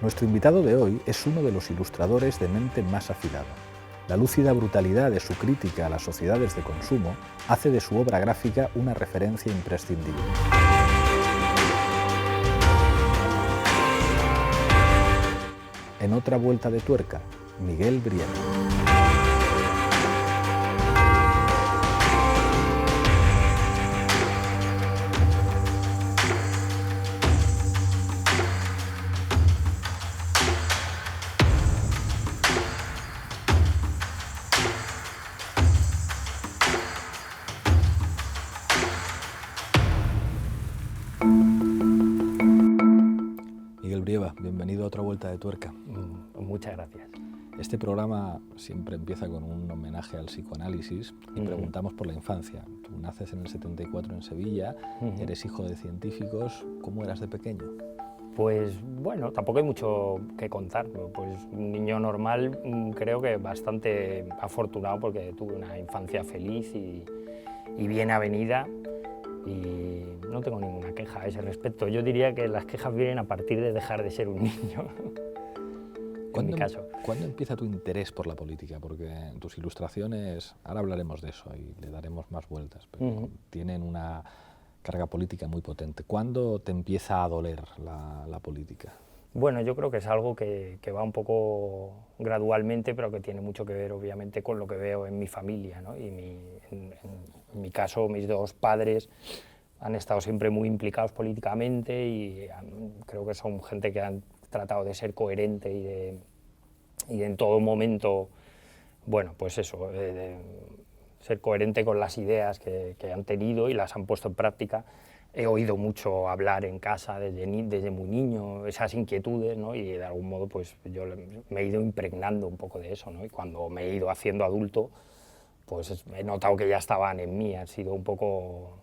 Nuestro invitado de hoy es uno de los ilustradores de mente más afilada. La lúcida brutalidad de su crítica a las sociedades de consumo hace de su obra gráfica una referencia imprescindible. En otra vuelta de tuerca, Miguel Brieva. Miguel Brieva, bienvenido a otra vuelta de tuerca. Muchas gracias. Este programa siempre empieza con un homenaje al psicoanálisis y preguntamos por la infancia. Tú naces en el 74 en Sevilla, eres hijo de científicos. ¿Cómo eras de pequeño? Pues bueno, tampoco hay mucho que contar. Pues un niño normal, creo que bastante afortunado porque tuve una infancia feliz y bien avenida y no tengo ninguna queja a ese respecto. Yo diría que las quejas vienen a partir de dejar de ser un niño. En mi caso. ¿Cuándo empieza tu interés por la política? Porque tus ilustraciones, ahora hablaremos de eso y le daremos más vueltas, pero tienen una carga política muy potente. ¿Cuándo te empieza a doler la política? Bueno, yo creo que es algo que va un poco gradualmente, pero que tiene mucho que ver, obviamente, con lo que veo en mi familia, ¿no? Y en mi caso, mis dos padres han estado siempre muy implicados políticamente y creo que son gente que han tratado de ser coherente y en todo momento, bueno, pues eso, de ser coherente con las ideas que han tenido y las han puesto en práctica. He oído mucho hablar en casa desde muy niño, esas inquietudes, ¿no? Y de algún modo pues yo me he ido impregnando un poco de eso, ¿no? Y cuando me he ido haciendo adulto, pues he notado que ya estaban en mí, han sido un poco...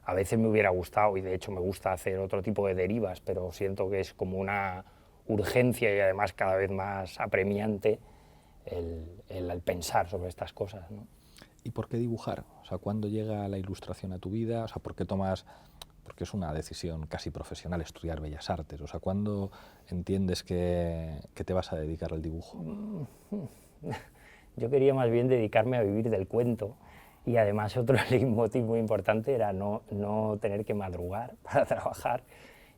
A veces me hubiera gustado, y de hecho me gusta hacer otro tipo de derivas, pero siento que es como una urgencia y además cada vez más apremiante el pensar sobre estas cosas, ¿no? ¿Y por qué dibujar? O sea, ¿cuándo llega la ilustración a tu vida? O sea, ¿por qué tomas...? Porque es una decisión casi profesional estudiar Bellas Artes. O sea, ¿cuándo entiendes que te vas a dedicar al dibujo? Yo quería más bien dedicarme a vivir del cuento y además otro leitmotiv muy importante era no tener que madrugar para trabajar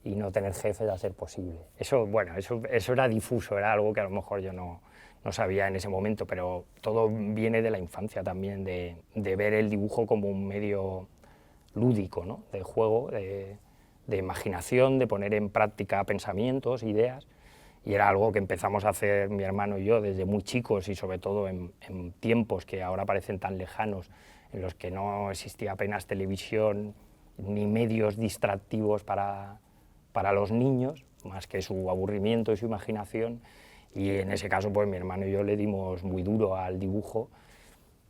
y no tener jefes a ser posible. Eso, bueno, eso era difuso, era algo que a lo mejor yo no sabía en ese momento, pero todo viene de la infancia también, de ver el dibujo como un medio lúdico, ¿no? De juego, de imaginación, de poner en práctica pensamientos, ideas, y era algo que empezamos a hacer mi hermano y yo desde muy chicos y sobre todo en tiempos que ahora parecen tan lejanos, en los que no existía apenas televisión ni medios distractivos para los niños, más que su aburrimiento y su imaginación, y en ese caso pues mi hermano y yo le dimos muy duro al dibujo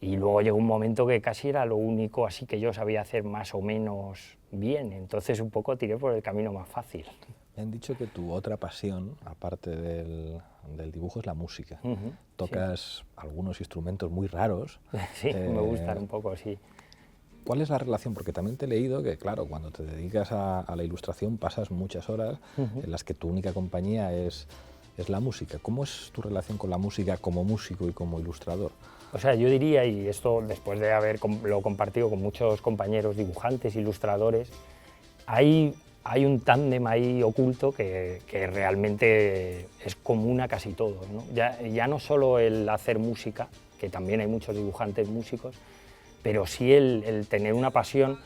y luego llegó un momento que casi era lo único así que yo sabía hacer más o menos bien, entonces un poco tiré por el camino más fácil. Me han dicho que tu otra pasión, aparte del dibujo, es la música. Tocas algunos instrumentos muy raros. Sí, me gustan un poco, sí. ¿Cuál es la relación? Porque también te he leído que, claro, cuando te dedicas a la ilustración pasas muchas horas en las que tu única compañía es la música. ¿Cómo es tu relación con la música como músico y como ilustrador? O sea, yo diría, y esto después de haberlo compartido con muchos compañeros dibujantes, ilustradores, hay un tándem ahí oculto que realmente es común a casi todos, ¿no? Ya no solo el hacer música, que también hay muchos dibujantes músicos, pero sí el tener una pasión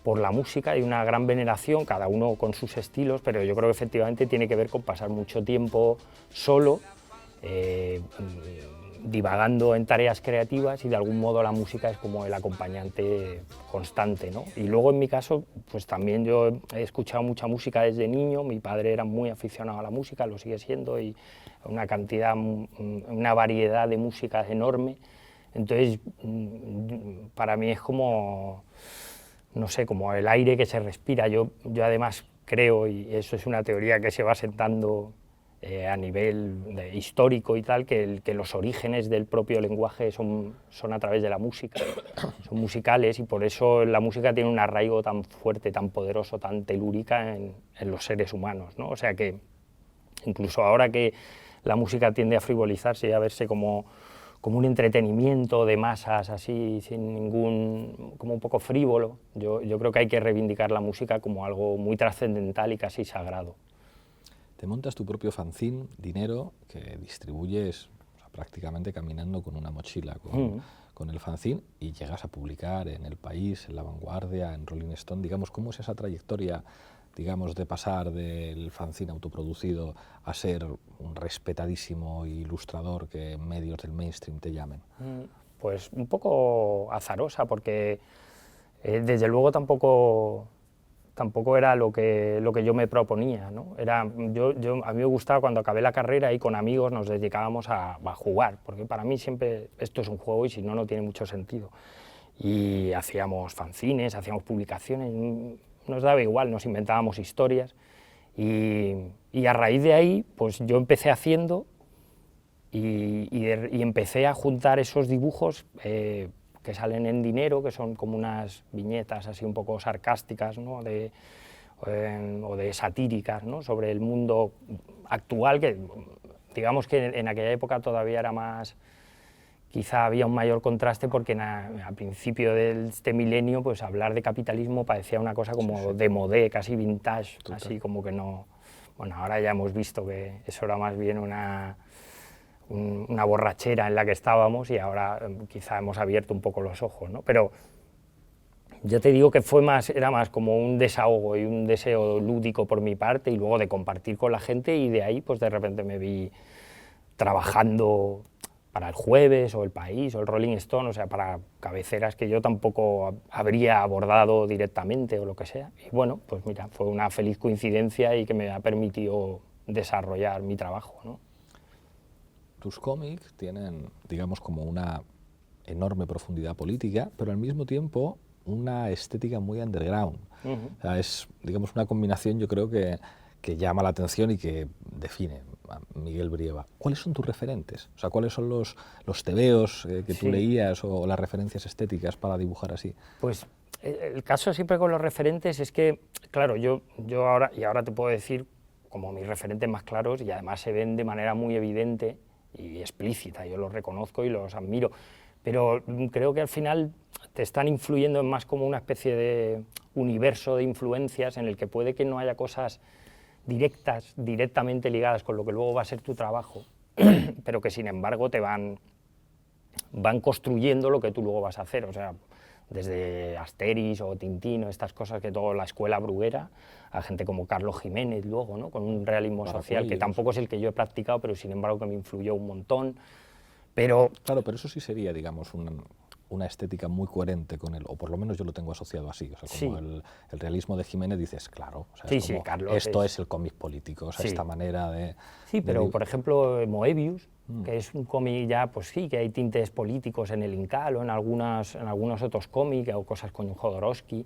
por la música y una gran veneración, cada uno con sus estilos, pero yo creo que efectivamente tiene que ver con pasar mucho tiempo solo, divagando en tareas creativas y de algún modo la música es como el acompañante constante, ¿no? Y luego en mi caso, pues también yo he escuchado mucha música desde niño, mi padre era muy aficionado a la música, lo sigue siendo, y una variedad de músicas enorme, entonces para mí es como, no sé, como el aire que se respira. Yo además creo, y eso es una teoría que se va sentando a nivel histórico y tal, que los orígenes del propio lenguaje son a través de la música, son musicales, y por eso la música tiene un arraigo tan fuerte, tan poderoso, tan telúrica en los seres humanos, ¿no? O sea que incluso ahora que la música tiende a frivolizarse y a verse como un entretenimiento de masas así, sin ningún, como un poco frívolo, yo creo que hay que reivindicar la música como algo muy trascendental y casi sagrado. Te montas tu propio fanzine, Dinero, que distribuyes, o sea, prácticamente caminando con una mochila con el fanzine, y llegas a publicar en El País, en La Vanguardia, en Rolling Stone. Digamos, ¿cómo es esa trayectoria, digamos, de pasar del fanzine autoproducido a ser un respetadísimo ilustrador que medios del mainstream te llamen? Pues un poco azarosa, porque desde luego tampoco era lo que yo me proponía, ¿no? A mí me gustaba cuando acabé la carrera y con amigos nos dedicábamos a jugar, porque para mí siempre esto es un juego y si no, no tiene mucho sentido. Y hacíamos fanzines, hacíamos publicaciones, nos daba igual, nos inventábamos historias y a raíz de ahí pues yo empecé haciendo y empecé a juntar esos dibujos que salen en Dinero, que son como unas viñetas así un poco sarcásticas, ¿no? O de satíricas, ¿no? Sobre el mundo actual, que digamos que en aquella época todavía era más, quizá había un mayor contraste porque a principio de este milenio pues hablar de capitalismo parecía una cosa como de modé, casi vintage, así como que no... Bueno, ahora ya hemos visto que eso era más bien una borrachera en la que estábamos y ahora quizá hemos abierto un poco los ojos, ¿no? Pero yo te digo que era más como un desahogo y un deseo lúdico por mi parte y luego de compartir con la gente, y de ahí pues de repente me vi trabajando para El Jueves o El País o el Rolling Stone, o sea, para cabeceras que yo tampoco habría abordado directamente o lo que sea. Y bueno, pues mira, fue una feliz coincidencia y que me ha permitido desarrollar mi trabajo, ¿no? Tus cómics tienen, digamos, como una enorme profundidad política, pero al mismo tiempo una estética muy underground. O sea, es, digamos, una combinación, yo creo, que llama la atención y que define a Miguel Brieva. ¿Cuáles son tus referentes? O sea, ¿cuáles son los tebeos que tú leías o las referencias estéticas para dibujar así? Pues el caso siempre con los referentes es que, claro, yo ahora te puedo decir como mis referentes más claros, y además se ven de manera muy evidente y explícita, yo los reconozco y los admiro, pero creo que al final te están influyendo en más como una especie de universo de influencias en el que puede que no haya cosas directamente ligadas con lo que luego va a ser tu trabajo, pero que sin embargo te van construyendo lo que tú luego vas a hacer, o sea, desde Asterix o Tintín o estas cosas que toda la escuela bruguera, a gente como Carlos Jiménez luego, ¿no? Con un realismo social que tampoco es el que yo he practicado, pero sin embargo que me influyó un montón. Pero claro, pero eso sí sería, digamos, una estética muy coherente con él, o por lo menos yo lo tengo asociado así, o sea, como el realismo de Jiménez, dices, claro, o sea, es como, Carlos esto es el cómic político, o sea, esta manera de... Sí, pero por ejemplo Moebius, que es un cómic ya, pues sí, que hay tintes políticos en el Incal o en algunos otros cómics o cosas con Jodorowsky,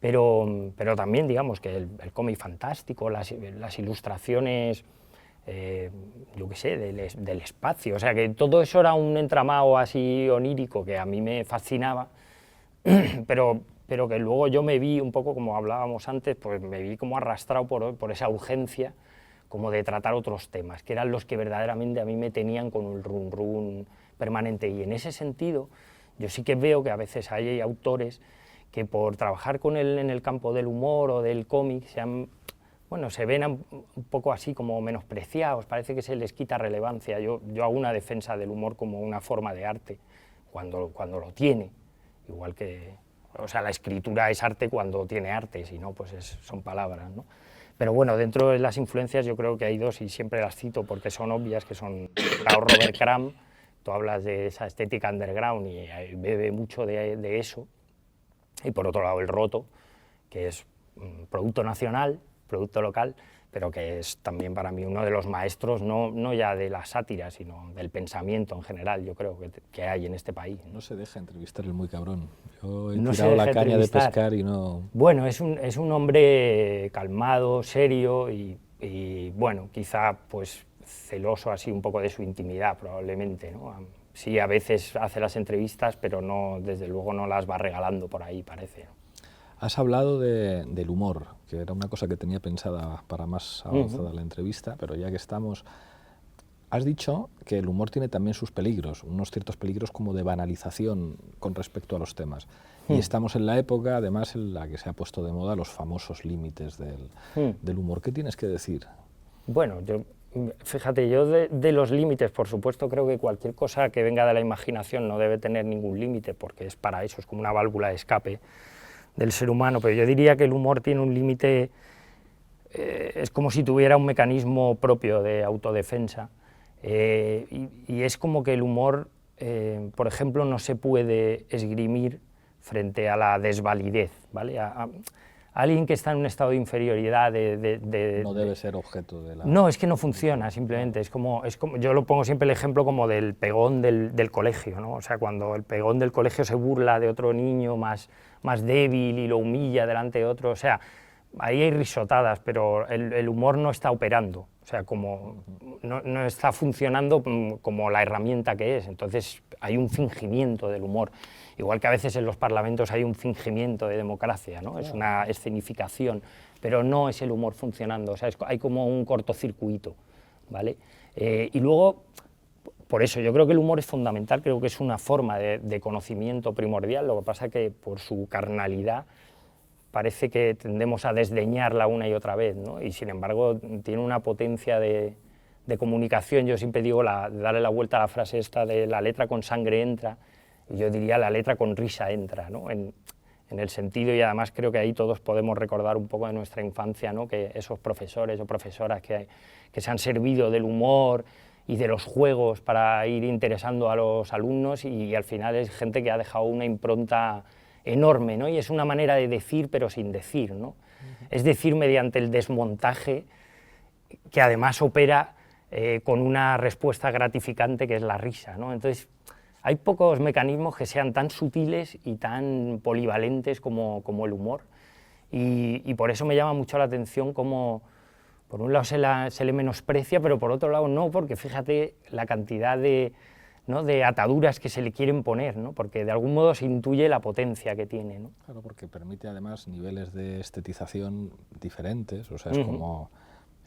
pero también digamos que el cómic fantástico, las ilustraciones, yo qué sé, del espacio, o sea que todo eso era un entramado así onírico que a mí me fascinaba, pero que luego yo me vi un poco, como hablábamos antes, pues me vi como arrastrado por esa urgencia como de tratar otros temas, que eran los que verdaderamente a mí me tenían con un run run permanente, y en ese sentido yo sí que veo que a veces hay autores que por trabajar con él en el campo del humor o del cómic se ven un poco así como menospreciados, parece que se les quita relevancia. Yo hago una defensa del humor como una forma de arte, cuando lo tiene, igual que, o sea, la escritura es arte cuando tiene arte, si no, pues son palabras, ¿no? Pero bueno, dentro de las influencias yo creo que hay dos, y siempre las cito porque son obvias, que son Robert Crumb. Tú hablas de esa estética underground y bebe mucho de eso, y por otro lado el Roto, que es producto nacional, producto local, pero que es también para mí uno de los maestros, no ya de la sátira, sino del pensamiento en general, yo creo que hay en este país, ¿no? No se deja entrevistar el muy cabrón. Yo he tirado la caña de pescar y no... Bueno, es un hombre calmado, serio y bueno, quizá pues celoso así un poco de su intimidad probablemente, ¿no? Sí, a veces hace las entrevistas, pero no, desde luego no las va regalando por ahí, parece, ¿no? Has hablado del humor, que era una cosa que tenía pensada para más avanzada la entrevista, pero ya que estamos, has dicho que el humor tiene también sus peligros, unos ciertos peligros como de banalización con respecto a los temas. Y estamos en la época, además, en la que se ha puesto de moda los famosos límites del humor. ¿Qué tienes que decir? Bueno, fíjate, yo de los límites, por supuesto, creo que cualquier cosa que venga de la imaginación no debe tener ningún límite, porque es para eso, es como una válvula de escape del ser humano, pero yo diría que el humor tiene un límite, es como si tuviera un mecanismo propio de autodefensa, y es como que el humor, por ejemplo, no se puede esgrimir frente a la desvalidez, ¿vale? A alguien que está en un estado de inferioridad, No debe ser objeto de la... No, es que no funciona, simplemente, es como, yo lo pongo siempre el ejemplo como del pegón del colegio, ¿no? O sea, cuando el pegón del colegio se burla de otro niño más débil y lo humilla delante de otro, o sea, ahí hay risotadas, pero el humor no está operando, o sea, como no está funcionando como la herramienta que es, entonces hay un fingimiento del humor. Igual que a veces en los parlamentos hay un fingimiento de democracia, ¿no? Es una escenificación, pero no es el humor funcionando, o sea, hay como un cortocircuito, ¿vale? Y luego, por eso, yo creo que el humor es fundamental, creo que es una forma de conocimiento primordial, lo que pasa es que por su carnalidad parece que tendemos a desdeñarla una y otra vez, ¿no? Y sin embargo tiene una potencia de comunicación. Yo siempre digo, darle la vuelta a la frase esta de la letra con sangre entra, y yo diría la letra con risa entra, ¿no? En el sentido, y además creo que ahí todos podemos recordar un poco de nuestra infancia, ¿no? Que esos profesores o profesoras que se han servido del humor y de los juegos para ir interesando a los alumnos, y al final es gente que ha dejado una impronta enorme, ¿no? Y es una manera de decir pero sin decir, ¿no? Es decir mediante el desmontaje, que además opera con una respuesta gratificante que es la risa, ¿no? Entonces hay pocos mecanismos que sean tan sutiles y tan polivalentes como el humor, y por eso me llama mucho la atención cómo por un lado se le menosprecia, pero por otro lado no, porque fíjate la cantidad de ataduras que se le quieren poner, ¿no? Porque de algún modo se intuye la potencia que tiene, ¿no? Claro, porque permite además niveles de estetización diferentes, o sea, es como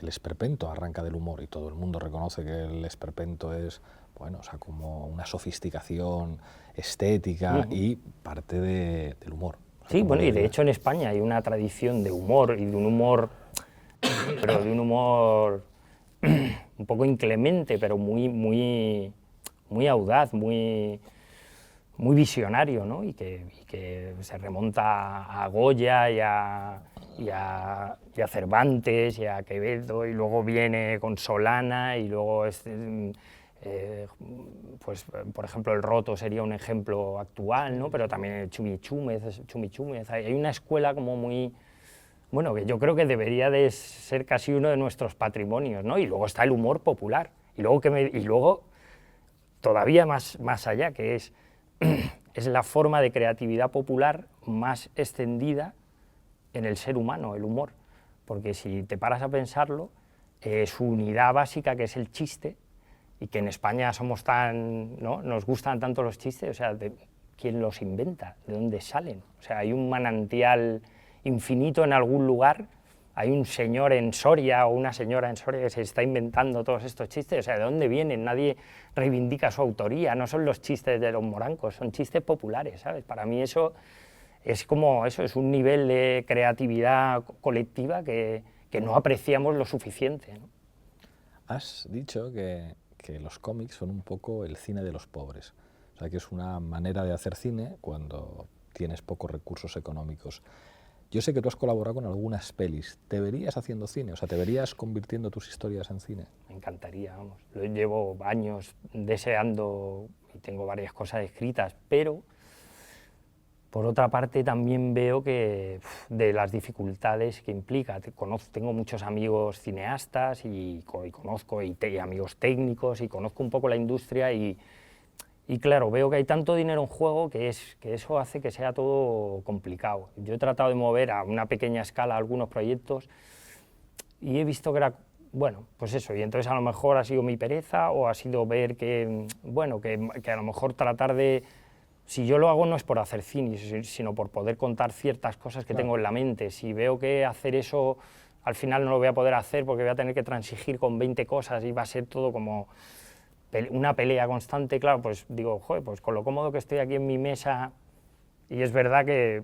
el esperpento arranca del humor y todo el mundo reconoce que el esperpento es, bueno, o sea, como una sofisticación estética y parte del humor. O sea, sí, bueno, y de hecho en España hay una tradición de humor y de un humor, pero de un humor un poco inclemente, pero muy audaz, muy visionario, ¿no? y que se remonta a Goya y a Cervantes y a Quevedo, y luego viene con Solana, y luego pues, por ejemplo, el Roto sería un ejemplo actual, ¿no? Pero también el Chumichúmez. Hay una escuela como muy... Bueno, que yo creo que debería de ser casi uno de nuestros patrimonios, ¿no? Y luego está el humor popular, y luego todavía más allá, que es la forma de creatividad popular más extendida en el ser humano, el humor, porque si te paras a pensarlo, su unidad básica, que es el chiste, y que en España somos ¿no? Nos gustan tanto los chistes, o sea, ¿quién los inventa? ¿De dónde salen? O sea, hay un manantial infinito en algún lugar, hay un señor en Soria o una señora en Soria que se está inventando todos estos chistes, o sea, ¿de dónde vienen? Nadie reivindica su autoría, no son los chistes de los morancos, son chistes populares, ¿sabes? Para mí eso es como eso, es un nivel de creatividad colectiva que no apreciamos lo suficiente, ¿no? Has dicho que los cómics son un poco el cine de los pobres, o sea, que es una manera de hacer cine cuando tienes pocos recursos económicos. Yo sé que tú has colaborado con algunas pelis. ¿Te verías haciendo cine? O sea, ¿te verías convirtiendo tus historias en cine? Me encantaría, vamos. Lo llevo años deseando y tengo varias cosas escritas, pero por otra parte también veo que de las dificultades que implica. Tengo muchos amigos cineastas y conozco amigos técnicos, y conozco un poco la industria, y claro, veo que hay tanto dinero en juego que eso hace que sea todo complicado. Yo he tratado de mover a una pequeña escala algunos proyectos y he visto que era, bueno, pues eso, y entonces a lo mejor ha sido mi pereza, o ha sido ver que, bueno, que a lo mejor tratar de si yo lo hago no es por hacer cine, sino por poder contar ciertas cosas que tengo en la mente. Si veo que hacer eso al final no lo voy a poder hacer porque voy a tener que transigir con 20 cosas y va a ser todo como una pelea constante, claro, pues digo, joder, pues con lo cómodo que estoy aquí en mi mesa, y es verdad que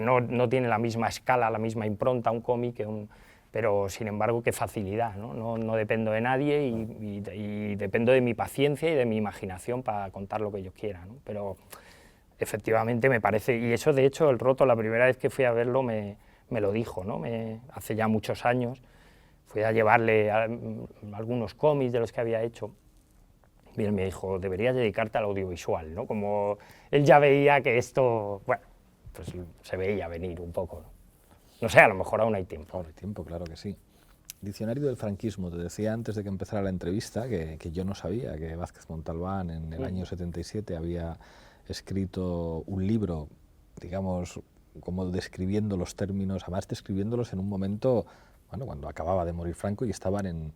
no tiene la misma escala, la misma impronta un cómic que pero sin embargo qué facilidad, ¿no? No dependo de nadie y dependo de mi paciencia y de mi imaginación para contar lo que yo quiera, ¿no? Pero efectivamente me parece, y eso de hecho el Roto la primera vez que fui a verlo me lo dijo, ¿no? Hace ya muchos años, fui a llevarle algunos cómics de los que había hecho, y él me dijo, deberías dedicarte al audiovisual, ¿no? Como él ya veía que esto, bueno, pues se veía venir un poco, ¿no? No sé, a lo mejor aún hay tiempo. Ahora hay tiempo, claro que sí. Diccionario del franquismo, te decía antes de que empezara la entrevista que yo no sabía que Vázquez Montalbán en el año 77 había escrito un libro, digamos, como describiendo los términos, además describiéndolos en un momento, bueno, cuando acababa de morir Franco y estaban en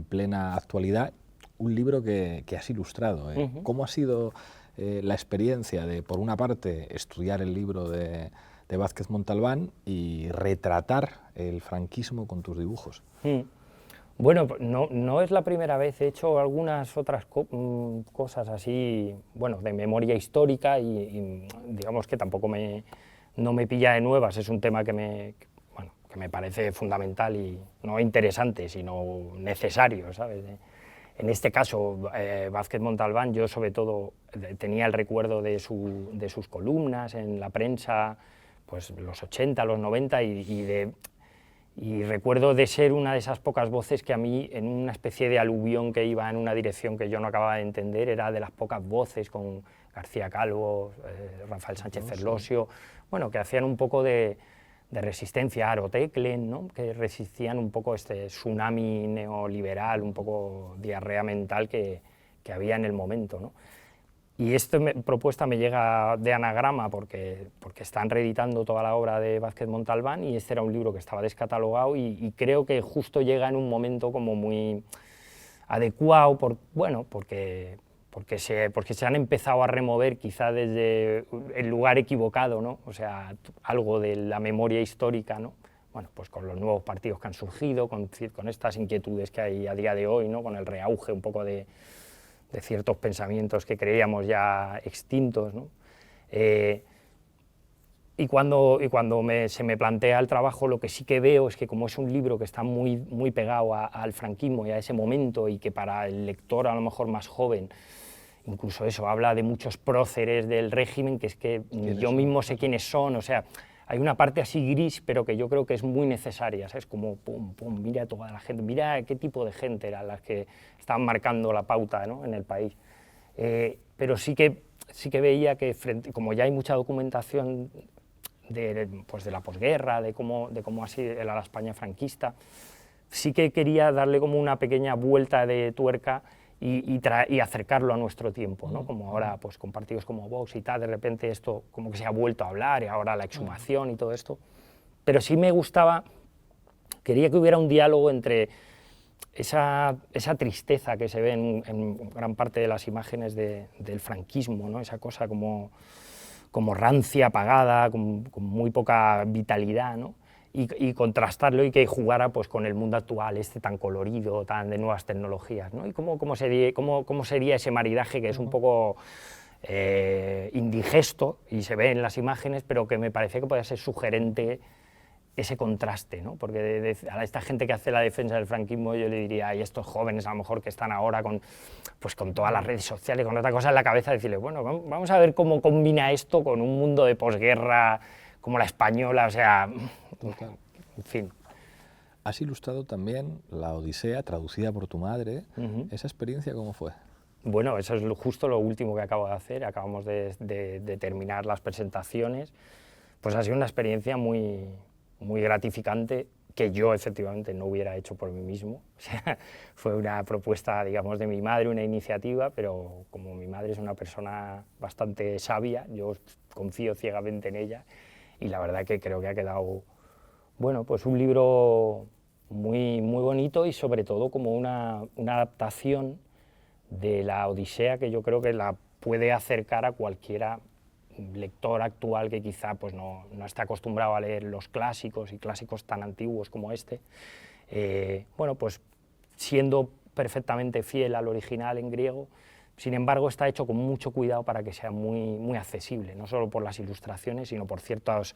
plena actualidad, un libro que has ilustrado. ¿Cómo ha sido la experiencia de, por una parte, estudiar el libro de Vázquez Montalbán y retratar el franquismo con tus dibujos? Bueno, no es la primera vez, he hecho algunas otras cosas así, bueno, de memoria histórica y digamos que tampoco no me pilla de nuevas, es un tema que me parece fundamental y no interesante, sino necesario, ¿sabes? En este caso, Vázquez Montalbán, yo sobre todo tenía el recuerdo de sus columnas en la prensa, pues los 80, los 90, y recuerdo de ser una de esas pocas voces que a mí, en una especie de aluvión que iba en una dirección que yo no acababa de entender, era de las pocas voces con García Calvo, Rafael Sánchez Ferlosio, bueno, que hacían un poco de resistencia, Aro Teclen, ¿no? Que resistían un poco este tsunami neoliberal, un poco diarrea mental que había en el momento, ¿no? Y esta propuesta me llega de Anagrama porque están reeditando toda la obra de Vázquez Montalbán y este era un libro que estaba descatalogado y creo que justo llega en un momento como muy adecuado, porque se han empezado a remover quizá desde el lugar equivocado, ¿no? O sea, algo de la memoria histórica, ¿no? Bueno, pues con los nuevos partidos que han surgido, con estas inquietudes que hay a día de hoy, ¿no? Con el reauge un poco de ciertos pensamientos que creíamos ya extintos, ¿no? Y cuando se me plantea el trabajo, lo que sí que veo es que como es un libro que está muy pegado al franquismo y a ese momento y que para el lector a lo mejor más joven, incluso eso, habla de muchos próceres del régimen, que es que yo mismo sé quiénes son, o sea, hay una parte así gris, pero que yo creo que es muy necesaria, ¿sabes? Como, pum, pum, mira a toda la gente, mira qué tipo de gente eran las que estaban marcando la pauta, ¿no? En el país. Pero sí que veía que, como ya hay mucha documentación pues de la posguerra, de cómo así era la España franquista, sí que quería darle como una pequeña vuelta de tuerca y acercarlo a nuestro tiempo, ¿no? Como ahora pues con partidos como Vox y tal, de repente esto como que se ha vuelto a hablar y ahora la exhumación y todo esto, pero sí me gustaba, quería que hubiera un diálogo entre esa tristeza que se ve en gran parte de las imágenes del franquismo, ¿no? Esa cosa como rancia, apagada, con muy poca vitalidad, ¿no? Y contrastarlo y que jugara pues, con el mundo actual, tan colorido, tan de nuevas tecnologías, ¿no? Y cómo sería ese maridaje que es un poco indigesto y se ve en las imágenes, pero que me parece que puede ser sugerente ese contraste, ¿no? Porque a esta gente que hace la defensa del franquismo yo le diría, y estos jóvenes a lo mejor que están ahora con todas las redes sociales, con otra cosa en la cabeza, decirles, bueno, vamos a ver cómo combina esto con un mundo de posguerra como la española, o sea, Total. en fin. Has ilustrado también La Odisea, traducida por tu madre. ¿Esa experiencia cómo fue? Bueno, eso es justo lo último que acabo de hacer, acabamos de terminar las presentaciones, pues ha sido una experiencia muy gratificante que yo efectivamente no hubiera hecho por mí mismo. O sea, fue una propuesta, digamos, de mi madre, una iniciativa, pero como mi madre es una persona bastante sabia, yo confío ciegamente en ella y la verdad que creo que ha quedado, bueno, pues un libro muy bonito y sobre todo como una adaptación de la Odisea que yo creo que la puede acercar a cualquiera lector actual que quizá pues no está acostumbrado a leer los clásicos y clásicos tan antiguos como este, bueno, pues siendo perfectamente fiel al original en griego, sin embargo está hecho con mucho cuidado para que sea muy accesible, no solo por las ilustraciones, sino por ciertos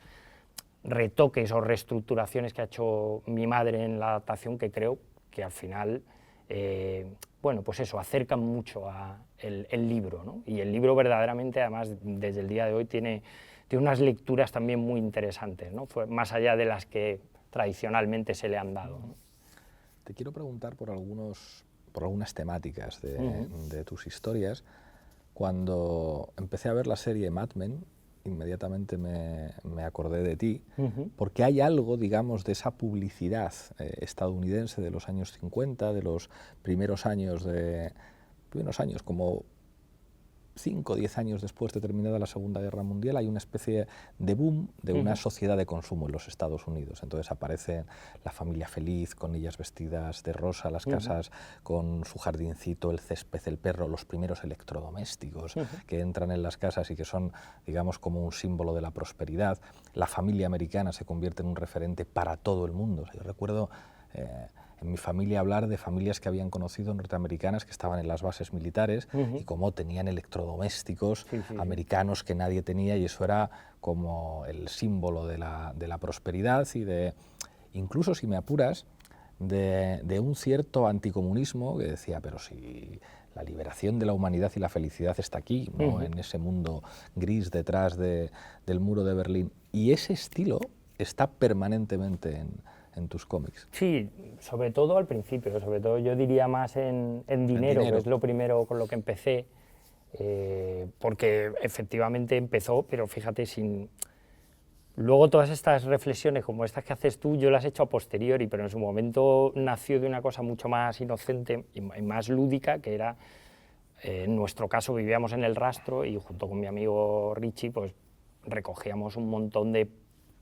retoques o reestructuraciones que ha hecho mi madre en la adaptación, que creo que al final, bueno, pues eso, acercan mucho el libro, ¿no? Y el libro verdaderamente, además, desde el día de hoy tiene unas lecturas también muy interesantes, ¿no? Más allá de las que tradicionalmente se le han dado, ¿no? Te quiero preguntar por algunas temáticas de tus historias. Cuando empecé a ver la serie Mad Men, inmediatamente me acordé de ti, porque hay algo, digamos, de esa publicidad estadounidense de los años 50, de los primeros años como 5 o 10 años después de terminada la Segunda Guerra Mundial, hay una especie de boom de una sociedad de consumo en los Estados Unidos. Entonces aparece la familia feliz, con ellas vestidas de rosa, las casas con su jardincito, el césped, el perro, los primeros electrodomésticos que entran en las casas y que son, digamos, como un símbolo de la prosperidad. La familia americana se convierte en un referente para todo el mundo. O sea, yo recuerdo en mi familia hablar de familias que habían conocido norteamericanas que estaban en las bases militares y cómo tenían electrodomésticos americanos que nadie tenía, y eso era como el símbolo de la prosperidad y de, incluso si me apuras, de un cierto anticomunismo que decía, pero si la liberación de la humanidad y la felicidad está aquí, ¿no? En ese mundo gris detrás del muro de Berlín. Y ese estilo está permanentemente en tus cómics. Sí, sobre todo al principio, sobre todo yo diría más en dinero, que es lo primero con lo que empecé, porque efectivamente empezó, pero fíjate, luego todas estas reflexiones como estas que haces tú, yo las he hecho a posteriori, pero en su momento nació de una cosa mucho más inocente y más lúdica, que era, en nuestro caso vivíamos en El Rastro y junto con mi amigo Richie pues recogíamos un montón de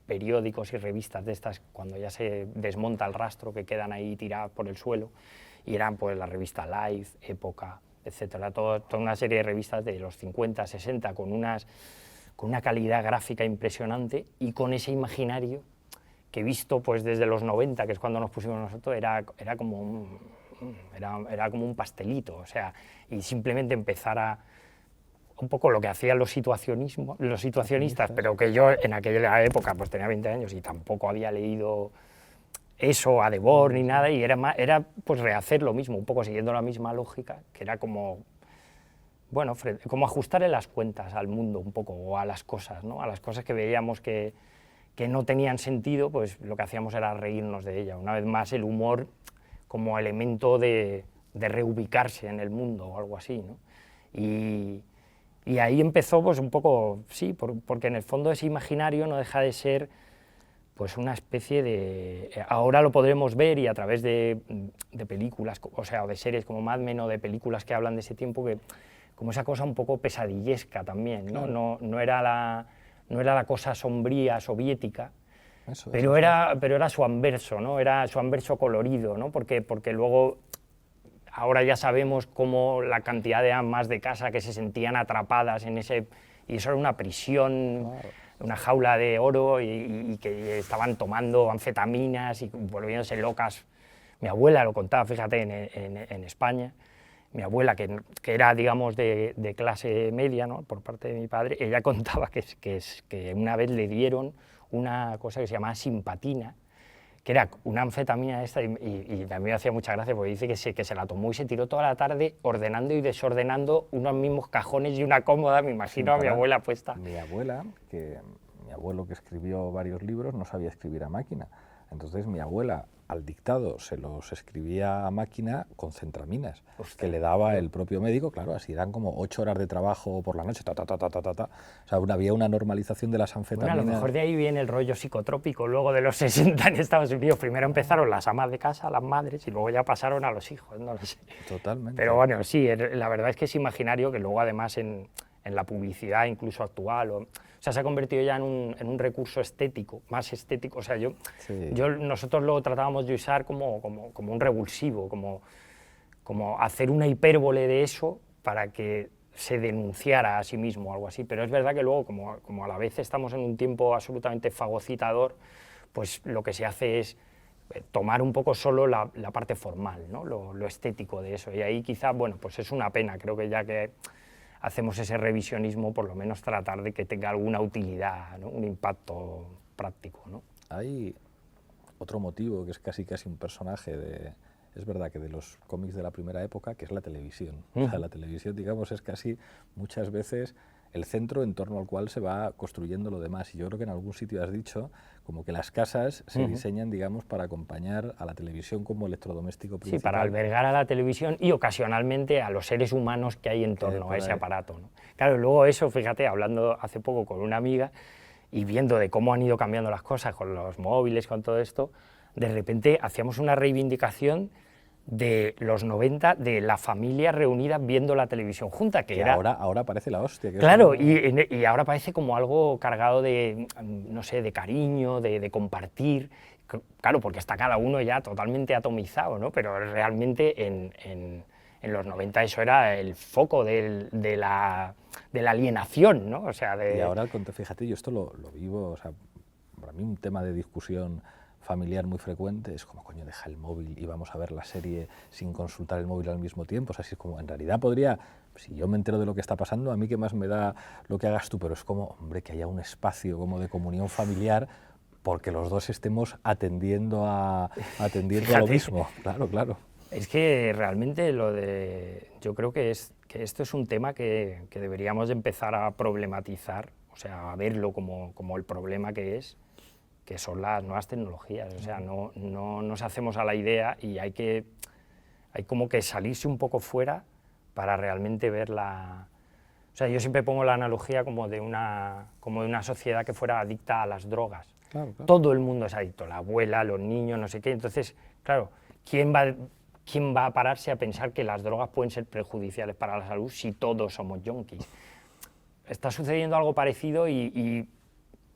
periódicos y revistas de estas, cuando ya se desmonta el rastro, que quedan ahí tiradas por el suelo, y eran pues la revista Life, Época, etcétera, toda una serie de revistas de los 50, 60, con una calidad gráfica impresionante y con ese imaginario que, visto pues desde los 90, que es cuando nos pusimos nosotros, era como un pastelito, o sea, y simplemente empezar a un poco lo que hacían los situacionistas, pero que yo en aquella época pues tenía 20 años y tampoco había leído eso a Debord ni nada, y era pues rehacer lo mismo, un poco siguiendo la misma lógica, que era como, bueno, como ajustarle las cuentas al mundo un poco, o a las cosas, ¿no? A las cosas que veíamos que no tenían sentido, pues lo que hacíamos era reírnos de ellas. Una vez más, el humor como elemento de reubicarse en el mundo o algo así, ¿no? Y ahí empezó pues un poco, sí, porque en el fondo ese imaginario no deja de ser pues una especie de... Ahora lo podremos ver, y a través de películas, o sea, de series como Mad Men, o de películas que hablan de ese tiempo, que como esa cosa un poco pesadillesca también, ¿no? Claro. No era la cosa sombría soviética, pero era su anverso, ¿no? Era su anverso colorido, ¿no? Porque luego... Ahora ya sabemos cómo la cantidad de amas de casa que se sentían atrapadas en ese... Y eso era una prisión, claro, una jaula de oro, y que estaban tomando anfetaminas y volviéndose locas. Mi abuela lo contaba, fíjate, en España. Mi abuela, que era, digamos, de clase media, ¿no? Por parte de mi padre, ella contaba que una vez le dieron una cosa que se llamaba simpatina, que era una anfetamina esta, y a mí me hacía mucha gracia porque dice que se la tomó y se tiró toda la tarde ordenando y desordenando unos mismos cajones y una cómoda, me imagino a mi abuela puesta. Mi abuelo, que escribió varios libros, no sabía escribir a máquina. Entonces mi abuela al dictado se los escribía a máquina con centraminas, que le daba el propio médico, claro, así eran como 8 horas de trabajo por la noche, O sea, había una normalización de las anfetaminas. Bueno, a lo mejor de ahí viene el rollo psicotrópico, luego de los 60 en Estados Unidos. Primero empezaron las amas de casa, las madres, y luego ya pasaron a los hijos, no lo sé. Totalmente. Pero bueno, sí, la verdad es que es imaginario, que luego además en la publicidad incluso actual, o sea, se ha convertido ya en un recurso estético, más estético. O sea, nosotros lo tratábamos de usar como un revulsivo, como hacer una hipérbole de eso para que se denunciara a sí mismo o algo así, pero es verdad que luego, como a la vez estamos en un tiempo absolutamente fagocitador, pues lo que se hace es tomar un poco solo la parte formal, ¿no? Lo estético de eso, y ahí quizá, bueno, pues es una pena, creo que ya que hacemos ese revisionismo, por lo menos tratar de que tenga alguna utilidad, ¿no? Un impacto práctico, ¿no? Hay otro motivo que es casi un personaje de... Es verdad que de los cómics de la primera época, que es la televisión. O sea, la televisión, digamos, es casi muchas veces el centro en torno al cual se va construyendo lo demás. Y yo creo que en algún sitio has dicho como que las casas se diseñan, digamos, para acompañar a la televisión como electrodoméstico principal. Sí, para albergar a la televisión y ocasionalmente a los seres humanos que hay en torno a ese aparato, ¿no? Claro, luego eso, fíjate, hablando hace poco con una amiga y viendo de cómo han ido cambiando las cosas con los móviles, con todo esto, de repente hacíamos una reivindicación de los 90, de la familia reunida viendo la televisión junta, que era... Ahora parece la hostia. Claro, y ahora parece como algo cargado de, no sé, de cariño, de compartir, claro, porque está cada uno ya totalmente atomizado, ¿no? Pero realmente en los 90 eso era el foco de la alienación, ¿no? O sea, Y ahora, fíjate, yo esto lo vivo, o sea, para mí un tema de discusión familiar muy frecuente es como, coño, deja el móvil y vamos a ver la serie sin consultar el móvil al mismo tiempo. O sea, es como, en realidad podría, si yo me entero de lo que está pasando, a mí qué más me da lo que hagas tú, pero es como, hombre, que haya un espacio como de comunión familiar porque los dos estemos atendiendo a lo mismo. Claro, claro. Es que realmente yo creo que esto es un tema que deberíamos de empezar a problematizar, o sea, a verlo como el problema que son las nuevas tecnologías. O sea, no nos hacemos a la idea y hay como que salirse un poco fuera para realmente ver la... O sea, yo siempre pongo la analogía como de una sociedad que fuera adicta a las drogas. Claro, claro. Todo el mundo es adicto, la abuela, los niños, no sé qué. Entonces, claro, ¿quién va a pararse a pensar que las drogas pueden ser perjudiciales para la salud si todos somos yonkis? Está sucediendo algo parecido y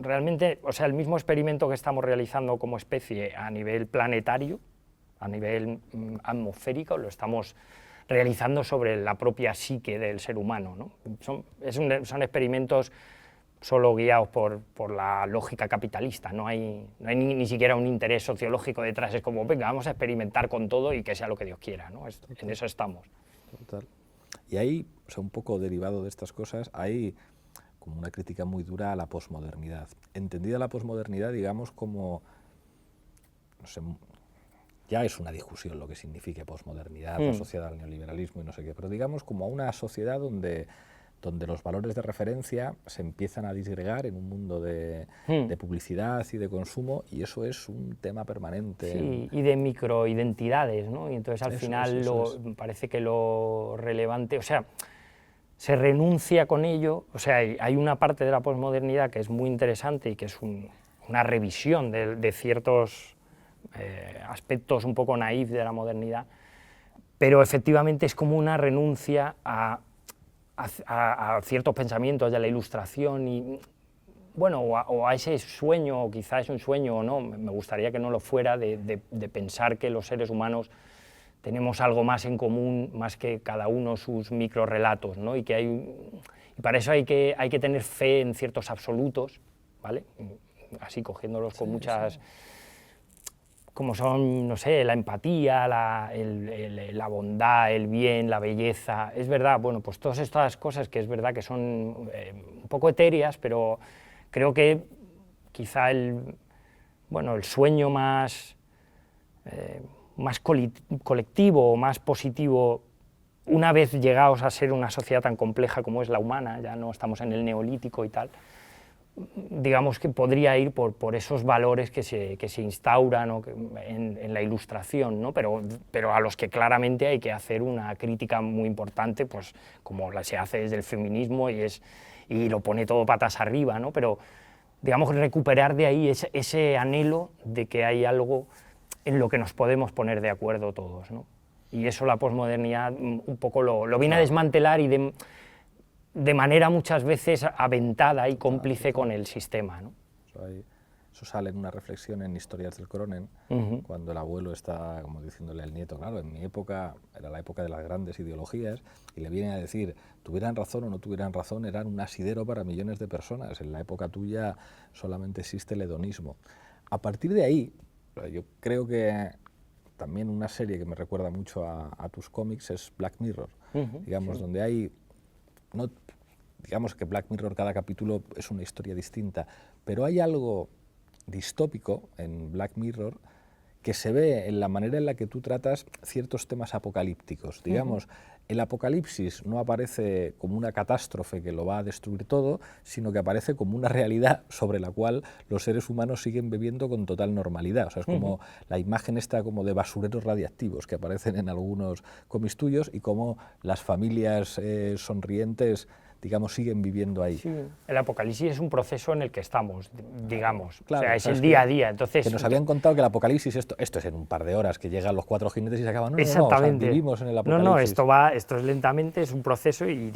realmente, o sea, el mismo experimento que estamos realizando como especie a nivel planetario, a nivel atmosférico, lo estamos realizando sobre la propia psique del ser humano, ¿no? Son experimentos solo guiados por la lógica capitalista, no hay ni siquiera un interés sociológico detrás, es como, venga, vamos a experimentar con todo y que sea lo que Dios quiera, ¿no? En eso estamos. Total. Y ahí, o sea, un poco derivado de estas cosas, hay como una crítica muy dura a la posmodernidad. Entendida la posmodernidad, digamos, como, no sé, ya es una discusión lo que significa posmodernidad asociada al neoliberalismo y no sé qué, pero digamos como a una sociedad donde los valores de referencia se empiezan a disgregar en un mundo de publicidad y de consumo, y eso es un tema permanente. Sí, y de microidentidades, ¿no? Y entonces al final parece que lo relevante, o sea, se renuncia con ello, o sea, hay una parte de la posmodernidad que es muy interesante y que es una revisión de ciertos aspectos un poco naif de la modernidad, pero efectivamente es como una renuncia a ciertos pensamientos de la Ilustración y, bueno, o a ese sueño, o quizá es un sueño o no, me gustaría que no lo fuera, de pensar que los seres humanos tenemos algo más en común, más que cada uno sus microrelatos, ¿no? Y para eso hay que tener fe en ciertos absolutos, ¿vale? Así cogiéndolos con muchas... como son, no sé, la empatía, la bondad, el bien, la belleza. Es verdad, bueno, pues todas estas cosas que es verdad que son un poco etéreas, pero creo que quizá el sueño más colectivo o más positivo, una vez llegados a ser una sociedad tan compleja como es la humana, ya no estamos en el neolítico y tal, digamos que podría ir por esos valores que se instauran, ¿no? en la Ilustración, ¿no? pero a los que claramente hay que hacer una crítica muy importante, pues como se hace desde el feminismo y lo pone todo patas arriba, ¿no? Pero digamos recuperar de ahí ese anhelo de que hay algo en lo que nos podemos poner de acuerdo todos, ¿no? Y eso la posmodernidad un poco lo viene a desmantelar y de manera muchas veces aventada y cómplice con el sistema, ¿no? Eso sale en una reflexión en Historias del Cronen, cuando el abuelo está como diciéndole al nieto, claro, en mi época era la época de las grandes ideologías, y le vienen a decir, tuvieran razón o no tuvieran razón, eran un asidero para millones de personas. En la época tuya solamente existe el hedonismo. A partir de ahí, yo creo que también una serie que me recuerda mucho a tus cómics es Black Mirror, digamos, donde hay, no, digamos que Black Mirror cada capítulo es una historia distinta, pero hay algo distópico en Black Mirror que se ve en la manera en la que tú tratas ciertos temas apocalípticos. Digamos, el apocalipsis no aparece como una catástrofe que lo va a destruir todo, sino que aparece como una realidad sobre la cual los seres humanos siguen viviendo con total normalidad. O sea, es como la imagen esta como de basureros radiactivos que aparecen en algunos cómics tuyos, y como las familias sonrientes, digamos, siguen viviendo ahí. Sí, el apocalipsis es un proceso en el que estamos, digamos, claro, o sea, es el día a día. Entonces, que nos habían contado que el apocalipsis, esto es en un par de horas, que llegan los 4 jinetes y se acaban. No, exactamente. No, o sea, vivimos en el apocalipsis. No, esto es lentamente, es un proceso y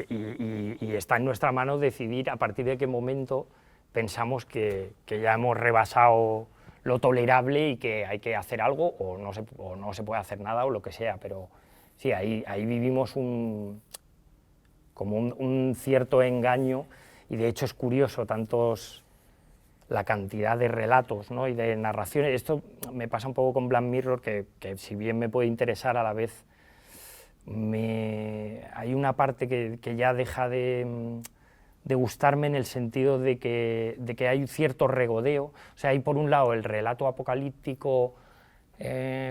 está en nuestra mano decidir a partir de qué momento pensamos que ya hemos rebasado lo tolerable y que hay que hacer algo o no se puede hacer nada o lo que sea, pero sí, ahí vivimos como un cierto engaño, y de hecho es curioso la cantidad de relatos, ¿no? Y de narraciones. Esto me pasa un poco con Black Mirror, que si bien me puede interesar, a la vez hay una parte que ya deja de gustarme, en el sentido de que hay un cierto regodeo. O sea, hay por un lado el relato apocalíptico,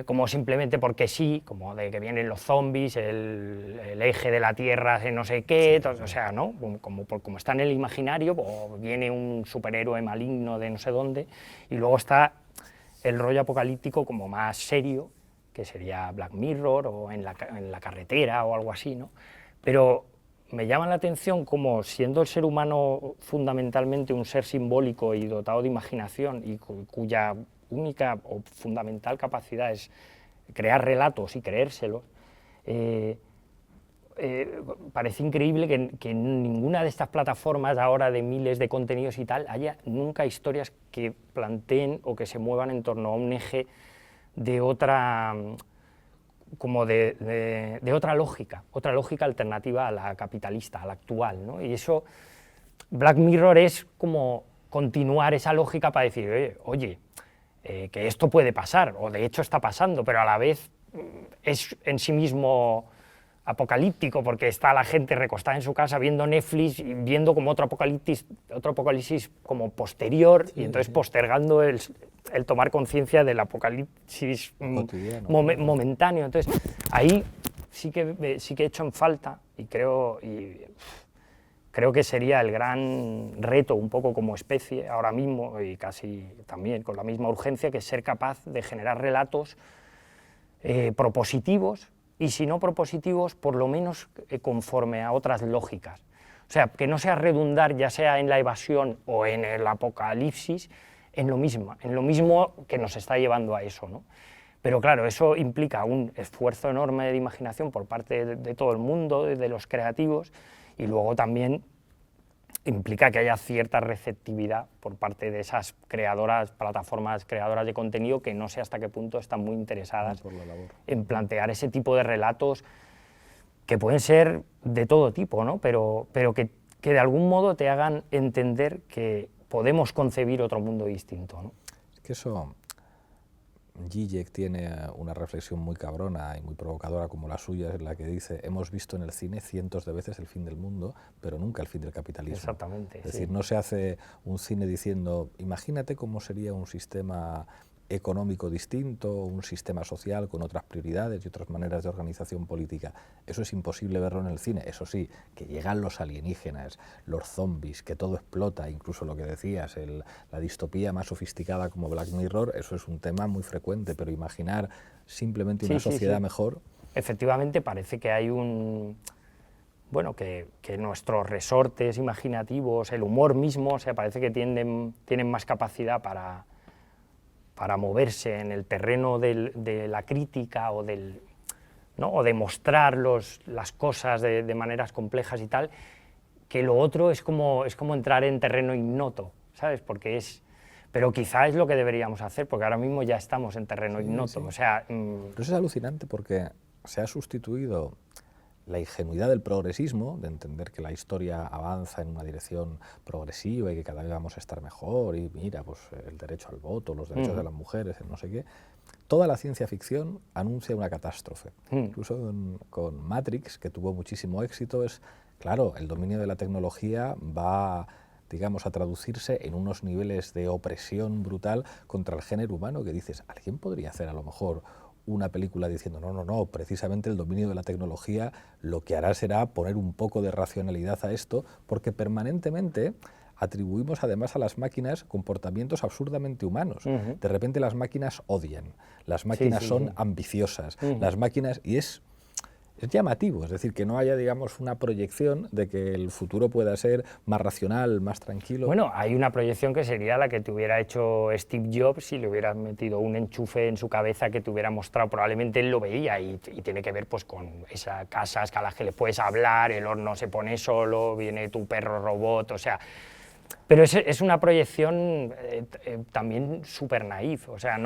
como simplemente porque sí, como de que vienen los zombies, el eje de la Tierra, no sé qué, o sea, ¿no? Como está en el imaginario, o viene un superhéroe maligno de no sé dónde, y luego está el rollo apocalíptico como más serio, que sería Black Mirror, o en la carretera, o algo así, ¿no? Pero me llama la atención como, siendo el ser humano fundamentalmente un ser simbólico y dotado de imaginación, y cuya única o fundamental capacidad es crear relatos y creérselos, parece increíble que en ninguna de estas plataformas ahora de miles de contenidos y tal haya nunca historias que planteen o que se muevan en torno a un eje de otra, como de otra lógica alternativa a la capitalista, a la actual, ¿no? Y eso, Black Mirror es como continuar esa lógica para decir, oye, que esto puede pasar, o de hecho está pasando, pero a la vez es en sí mismo apocalíptico, porque está la gente recostada en su casa viendo Netflix y viendo como otro apocalipsis como posterior, y entonces postergando el tomar conciencia del apocalipsis momentáneo. Entonces ahí sí que he hecho en falta, y creo que sería el gran reto un poco como especie ahora mismo, y casi también con la misma urgencia, que es ser capaz de generar relatos propositivos, y si no propositivos, por lo menos conforme a otras lógicas. O sea, que no sea redundar, ya sea en la evasión o en el apocalipsis, en lo mismo que nos está llevando a eso, ¿no? Pero claro, eso implica un esfuerzo enorme de imaginación por parte de todo el mundo, de los creativos, y luego también implica que haya cierta receptividad por parte de esas plataformas creadoras de contenido, que no sé hasta qué punto están muy interesadas en plantear ese tipo de relatos, que pueden ser de todo tipo, ¿no? Pero que de algún modo te hagan entender que podemos concebir otro mundo distinto, ¿no? Es que eso, Zizek tiene una reflexión muy cabrona y muy provocadora como la suya, en la que dice: hemos visto en el cine cientos de veces el fin del mundo, pero nunca el fin del capitalismo. Exactamente. Es decir, no se hace un cine diciendo, imagínate cómo sería un sistema económico distinto, un sistema social con otras prioridades y otras maneras de organización política. Eso es imposible verlo en el cine. Eso sí, que llegan los alienígenas, los zombies, que todo explota, incluso lo que decías, la distopía más sofisticada como Black Mirror, eso es un tema muy frecuente, pero imaginar simplemente una sociedad mejor... Efectivamente, parece que hay bueno, que nuestros resortes imaginativos, el humor mismo, o sea, parece que tienen más capacidad para moverse en el terreno de la crítica, o de mostrar las cosas de maneras complejas y tal, que lo otro es como entrar en terreno ignoto, ¿sabes? Porque Pero quizá es lo que deberíamos hacer, porque ahora mismo ya estamos en terreno ignoto. O sea, Pero eso es alucinante porque se ha sustituido la ingenuidad del progresismo, de entender que la historia avanza en una dirección progresiva y que cada vez vamos a estar mejor, y mira, pues el derecho al voto, los derechos de las mujeres, el no sé qué. Toda la ciencia ficción anuncia una catástrofe. Incluso con Matrix, que tuvo muchísimo éxito, claro, el dominio de la tecnología va, digamos, a traducirse en unos niveles de opresión brutal contra el género humano, que dices, ¿alguien podría hacer a lo mejor una película diciendo, no, no, no, precisamente el dominio de la tecnología lo que hará será poner un poco de racionalidad a esto, porque permanentemente atribuimos además a las máquinas comportamientos absurdamente humanos. De repente las máquinas odian, las máquinas son ambiciosas, las máquinas, y es llamativo, es decir, que no haya, digamos, una proyección de que el futuro pueda ser más racional, más tranquilo. Bueno, hay una proyección que sería la que te hubiera hecho Steve Jobs si le hubieras metido un enchufe en su cabeza que te hubiera mostrado, probablemente él lo veía y tiene que ver pues con esas casas a las que le puedes hablar, el horno se pone solo, viene tu perro robot, o sea... Pero es una proyección también súper naif, o sea,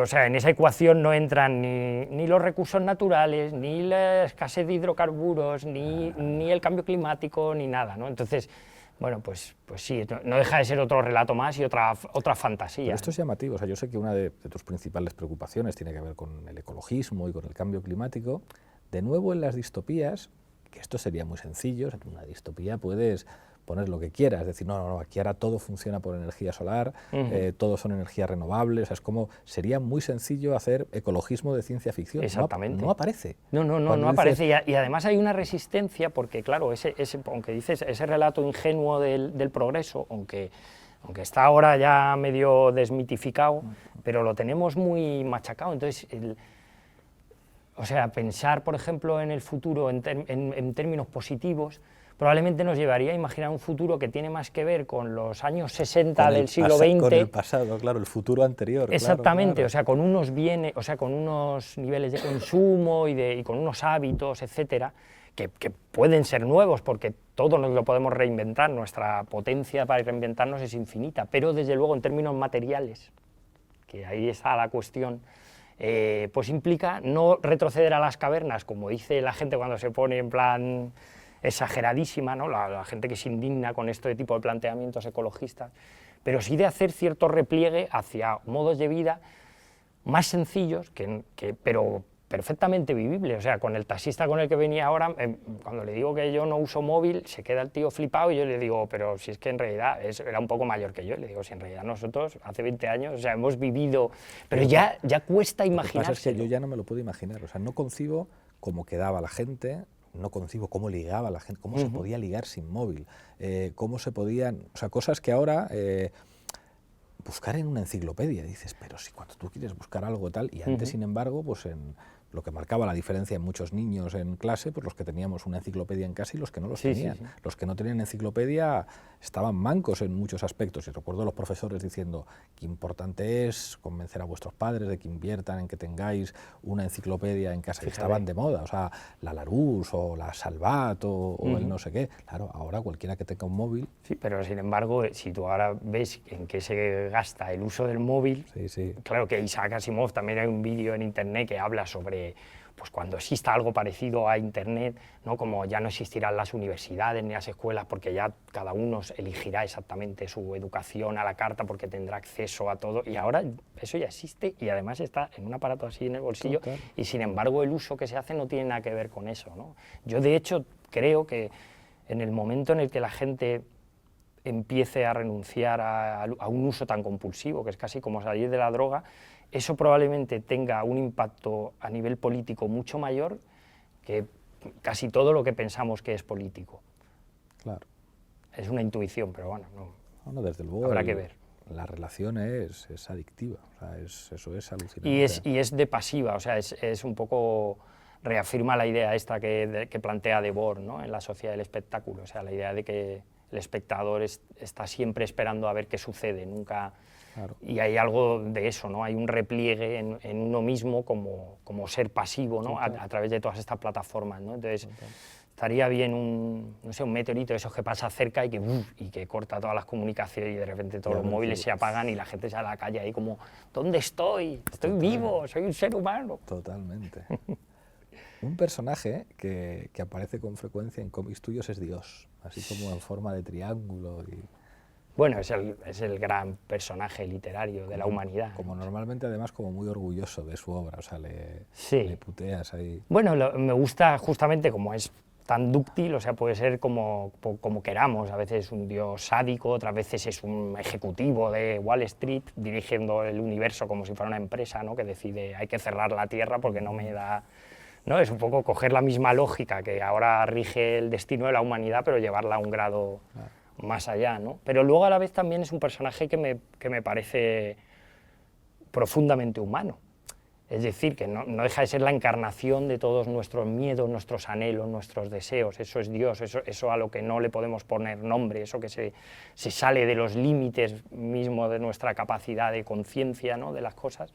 o sea, en esa ecuación no entran ni los recursos naturales, ni la escasez de hidrocarburos, ni el cambio climático, ni nada, ¿no? Entonces, bueno, pues sí, no deja de ser otro relato más y otra fantasía. Pero esto es llamativo, o sea, yo sé que una de tus principales preocupaciones tiene que ver con el ecologismo y con el cambio climático. De nuevo, en las distopías, que esto sería muy sencillo, o sea, en una distopía puedes poner lo que quieras, es decir, no, no, no, aquí ahora todo funciona por energía solar, todo son energías renovables, o sea, es como, sería muy sencillo hacer ecologismo de ciencia ficción. Exactamente. No aparece. No aparece, y además hay una resistencia, porque claro, aunque dices, ese relato ingenuo del progreso, aunque está ahora ya medio desmitificado, pero lo tenemos muy machacado, entonces... O sea, pensar, por ejemplo, en el futuro en términos positivos, probablemente nos llevaría a imaginar un futuro que tiene más que ver con los años 60 del siglo XX. Con el pasado, claro, el futuro anterior. Exactamente, claro. O sea, con unos bienes, o sea, con unos niveles de consumo y con unos hábitos, etcétera, que pueden ser nuevos, porque todo nos lo podemos reinventar, nuestra potencia para reinventarnos es infinita, pero desde luego en términos materiales, que ahí está la cuestión, pues implica no retroceder a las cavernas, como dice la gente cuando se pone en plan exageradísima, ¿no? la gente que se indigna con este tipo de planteamientos ecologistas, pero sí de hacer cierto repliegue hacia modos de vida más sencillos, pero perfectamente vivibles. O sea, con el taxista con el que venía ahora, cuando le digo que yo no uso móvil, se queda el tío flipado y yo le digo, pero si es que en realidad era un poco mayor que yo, le digo, si en realidad nosotros hace 20 años, o sea, hemos vivido, pero ya cuesta imaginarse. Lo que pasa es que yo ya no me lo puedo imaginar, o sea, no concibo cómo quedaba la gente, no concibo cómo ligaba la gente, cómo se podía ligar sin móvil, cómo se podían, o sea, cosas que ahora... buscar en una enciclopedia, dices, pero si cuando tú quieres buscar algo tal, y antes, sin embargo, pues en lo que marcaba la diferencia en muchos niños en clase, pues los que teníamos una enciclopedia en casa y los que no los tenían. Los que no tenían enciclopedia estaban mancos en muchos aspectos, y recuerdo a los profesores diciendo qué importante es convencer a vuestros padres de que inviertan en que tengáis una enciclopedia en casa, y estaban de moda, o sea, la Larousse o la Salvat o el no sé qué. Claro, ahora cualquiera que tenga un móvil... Sí, pero sin embargo, si tú ahora ves en qué se gasta el uso del móvil, claro que Isaac Asimov, también hay un vídeo en internet que habla sobre pues cuando exista algo parecido a Internet, ¿no? Como ya no existirán las universidades ni las escuelas, porque ya cada uno elegirá exactamente su educación a la carta porque tendrá acceso a todo, y ahora eso ya existe y además está en un aparato así en el bolsillo. Total. Y sin embargo el uso que se hace no tiene nada que ver con eso, ¿no? Yo de hecho creo que en el momento en el que la gente empiece a renunciar a un uso tan compulsivo, que es casi como salir de la droga, eso probablemente tenga un impacto a nivel político mucho mayor que casi todo lo que pensamos que es político. Claro. Es una intuición, pero bueno, no, desde luego habrá que ver. La relación es adictiva, o sea, eso es alucinante. Y es de pasiva, o sea, es un poco... reafirma la idea esta que plantea Debord, ¿no? En la sociedad del espectáculo, o sea, la idea de que el espectador está siempre esperando a ver qué sucede, nunca... Claro. Y hay algo de eso, ¿no? Hay un repliegue en uno mismo como ser pasivo, ¿no? A través de todas estas plataformas, ¿no? Entonces, estaría bien no sé, un meteorito de esos que pasa cerca y que corta todas las comunicaciones y de repente todos los móviles se apagan y la gente sale a la calle ahí como, ¿dónde estoy? Estoy vivo, soy un ser humano. Totalmente. Un personaje que aparece con frecuencia en cómics tuyos es Dios, así como en forma de triángulo. Bueno, es el gran personaje literario de la humanidad. Como normalmente, además, como muy orgulloso de su obra, o sea, le puteas ahí. Bueno, me gusta justamente como es tan dúctil, o sea, puede ser como queramos, a veces es un dios sádico, otras veces es un ejecutivo de Wall Street dirigiendo el universo como si fuera una empresa, ¿no? Que decide hay que cerrar la Tierra porque no me da... ¿no? Es un poco coger la misma lógica que ahora rige el destino de la humanidad, pero llevarla a un grado más allá, ¿no? Pero luego a la vez también es un personaje que me parece profundamente humano. Es decir, que no deja de ser la encarnación de todos nuestros miedos, nuestros anhelos, nuestros deseos. Eso es Dios, eso a lo que no le podemos poner nombre, eso que se sale de los límites mismos de nuestra capacidad de conciencia, ¿no? De las cosas.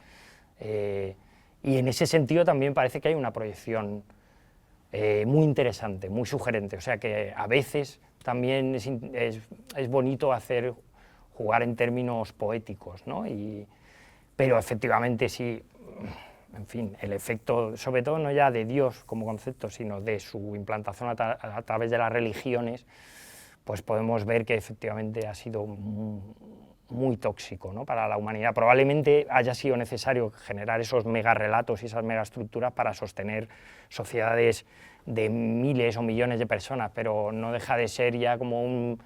Y en ese sentido también parece que hay una proyección muy interesante, muy sugerente. O sea que a veces también es bonito jugar en términos poéticos, ¿no? Pero efectivamente sí, en fin, el efecto, sobre todo no ya de Dios como concepto, sino de su implantación a través de las religiones, pues podemos ver que efectivamente ha sido muy tóxico, ¿no? Para la humanidad. Probablemente haya sido necesario generar esos megarrelatos y esas megaestructuras para sostener sociedades de miles o millones de personas, pero no deja de ser ya como un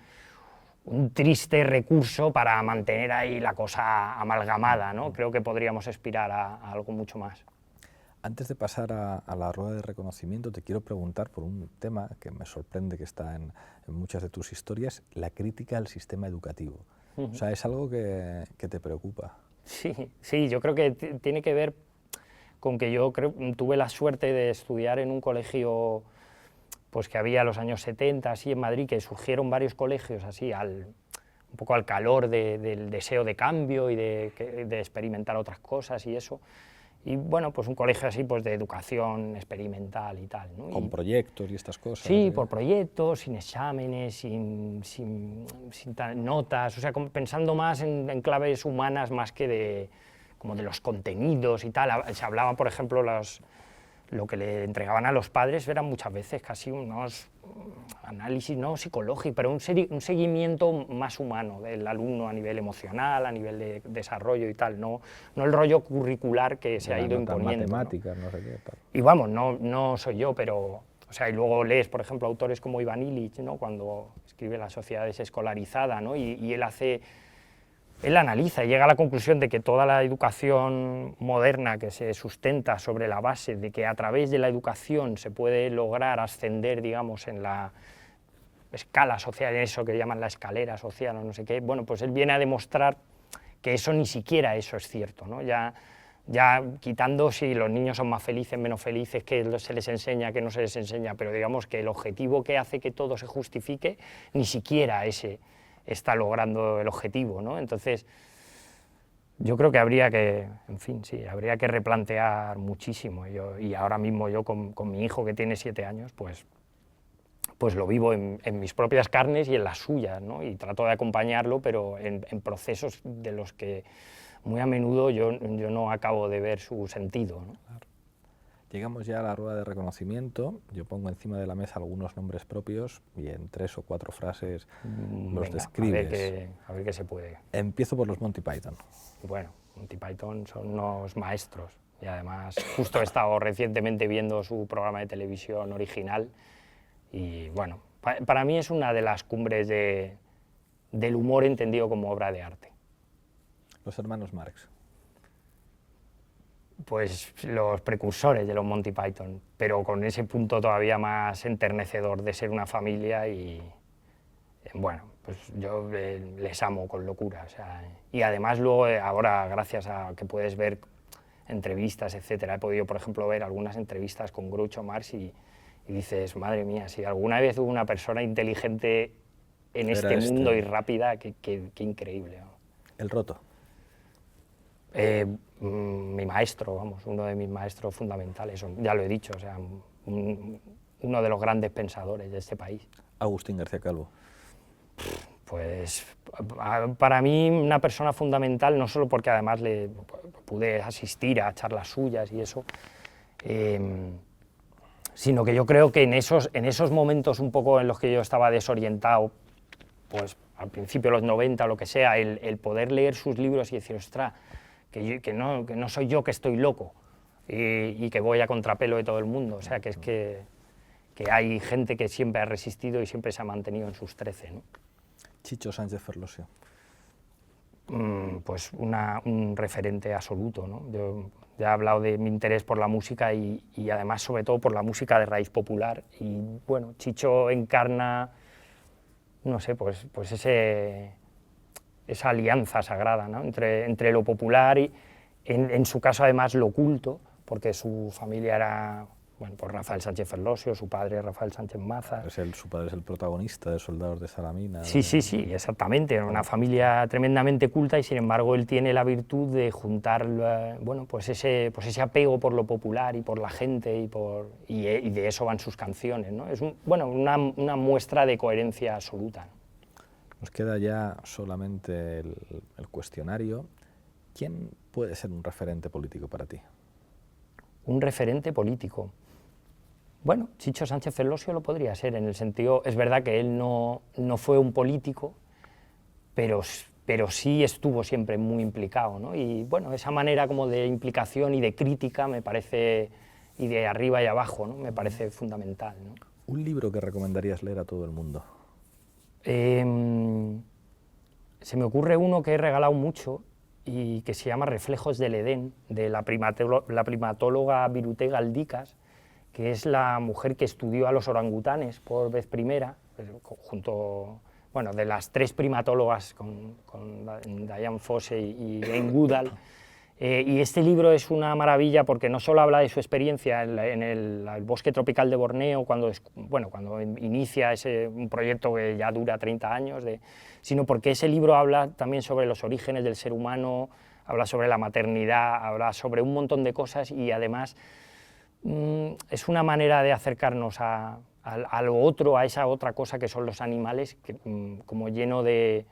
triste recurso para mantener ahí la cosa amalgamada, ¿no? Creo que podríamos aspirar a algo mucho más. Antes de pasar a la rueda de reconocimiento, te quiero preguntar por un tema que me sorprende que está en muchas de tus historias, la crítica al sistema educativo. O sea, ¿es algo que te preocupa? Sí, yo creo que tiene que ver con que yo tuve la suerte de estudiar en un colegio pues que había en los años 70, así en Madrid, que surgieron varios colegios así, un poco al calor del deseo de cambio y de experimentar otras cosas y eso. Y bueno, pues un colegio así pues de educación experimental y tal, ¿no? Con proyectos y estas cosas. Sí, por proyectos, sin exámenes, sin notas, o sea, pensando más en claves humanas más que como de los contenidos y tal. Se hablaba, por ejemplo, lo que le entregaban a los padres eran muchas veces casi unos análisis no psicológicos, pero un seguimiento más humano del alumno a nivel emocional, a nivel de desarrollo y tal, no el rollo curricular que se ha ido imponiendo. Matemáticas, ¿no? sé qué tal. Y vamos, no soy yo, pero... O sea, y luego lees, por ejemplo, autores como Ivan Illich, ¿no? Cuando escribe La sociedad desescolarizada, ¿no? y él analiza y llega a la conclusión de que toda la educación moderna que se sustenta sobre la base de que a través de la educación se puede lograr ascender, digamos, en la escala social, en eso que llaman la escalera social o no sé qué, bueno, pues él viene a demostrar que eso ni siquiera eso es cierto, ¿no? Ya quitando si los niños son más felices, menos felices, que se les enseña, que no se les enseña, pero digamos que el objetivo que hace que todo se justifique, ni siquiera ese está logrando el objetivo, ¿no? Entonces, yo creo que habría que, en fin, sí, habría que replantear muchísimo. Y ahora mismo yo con mi hijo que tiene 7 años, pues lo vivo en mis propias carnes y en las suyas, ¿no? Y trato de acompañarlo, pero en procesos de los que muy a menudo yo no acabo de ver su sentido, ¿no? Claro. Llegamos ya a la rueda de reconocimiento. Yo pongo encima de la mesa algunos nombres propios y en 3 o 4 frases los describes. A ver qué se puede. Empiezo por los Monty Python. Bueno, Monty Python son unos maestros y además justo he estado recientemente viendo su programa de televisión original y bueno, para mí es una de las cumbres del humor entendido como obra de arte. Los hermanos Marx. Pues los precursores de los Monty Python, pero con ese punto todavía más enternecedor de ser una familia y bueno, pues yo les amo con locura. O sea, y además luego ahora, gracias a que puedes ver entrevistas, etcétera, he podido, por ejemplo, ver algunas entrevistas con Groucho Marx y dices, madre mía, si alguna vez hubo una persona inteligente en este mundo y rápida, qué increíble, ¿no? El Roto. Mi maestro, vamos, uno de mis maestros fundamentales, ya lo he dicho, o sea, un uno de los grandes pensadores de este país. Agustín García Calvo. Pues para mí una persona fundamental, no solo porque además le pude asistir a charlas suyas y eso, sino que yo creo que en esos momentos un poco en los que yo estaba desorientado, pues al principio de los 90 o lo que sea, el poder leer sus libros y decir, ostras, que no soy yo que estoy loco y que voy a contrapelo de todo el mundo, o sea, que hay gente que siempre ha resistido y siempre se ha mantenido en sus 13, ¿no? Chicho Sánchez Ferlosio. Pues un referente absoluto, ¿no? Yo ya he hablado de mi interés por la música y además sobre todo por la música de raíz popular, y bueno, Chicho encarna, no sé, pues esa alianza sagrada, ¿no? entre lo popular y en su caso además lo culto, porque su familia era, bueno, pues Rafael Sánchez Ferlosio, su padre Rafael Sánchez Maza. Su padre es el protagonista de Soldados de Salamina. Sí, exactamente, era una familia tremendamente culta y sin embargo él tiene la virtud de juntar, bueno, pues ese apego por lo popular y por la gente y de eso van sus canciones, ¿no? Es una muestra de coherencia absoluta, ¿no? Nos queda ya solamente el cuestionario. ¿Quién puede ser un referente político para ti? Un referente político. Bueno, Chicho Sánchez Ferlosio lo podría ser, en el sentido, es verdad que él no fue un político, pero sí estuvo siempre muy implicado, ¿no? Y bueno, esa manera como de implicación y de crítica me parece, y de arriba y abajo, ¿no? Me parece fundamental, ¿no? ¿Un libro que recomendarías leer a todo el mundo? Se me ocurre uno que he regalado mucho y que se llama Reflejos del Edén, de la primatóloga Birute Galdicas, que es la mujer que estudió a los orangutanes por vez primera, junto, bueno, de las 3 primatólogas con Diane Fossey y Jane Goodall. Y este libro es una maravilla porque no solo habla de su experiencia en el bosque tropical de Borneo, cuando inicia un proyecto que ya dura 30 años, sino porque ese libro habla también sobre los orígenes del ser humano, habla sobre la maternidad, habla sobre un montón de cosas y además es una manera de acercarnos a lo otro, a esa otra cosa que son los animales, como lleno de